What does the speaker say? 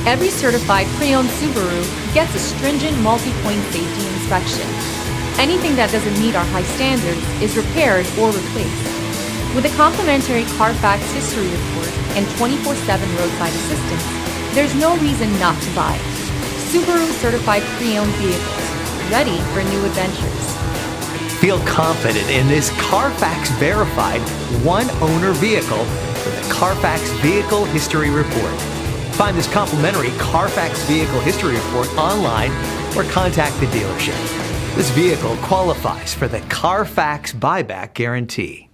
Every certified pre-owned Subaru gets a stringent multi-point safety inspection. Anything that doesn't meet our high standards is repaired or replaced. With a complimentary Carfax history report and 24/7 roadside assistance, there's no reason not to buy it. Subaru certified pre-owned vehicles, ready for new adventures. Feel confident in this Carfax verified one-owner vehicle with a Carfax Vehicle History Report. Find this complimentary Carfax Vehicle History Report online or contact the dealership. This vehicle qualifies for the Carfax Buyback Guarantee.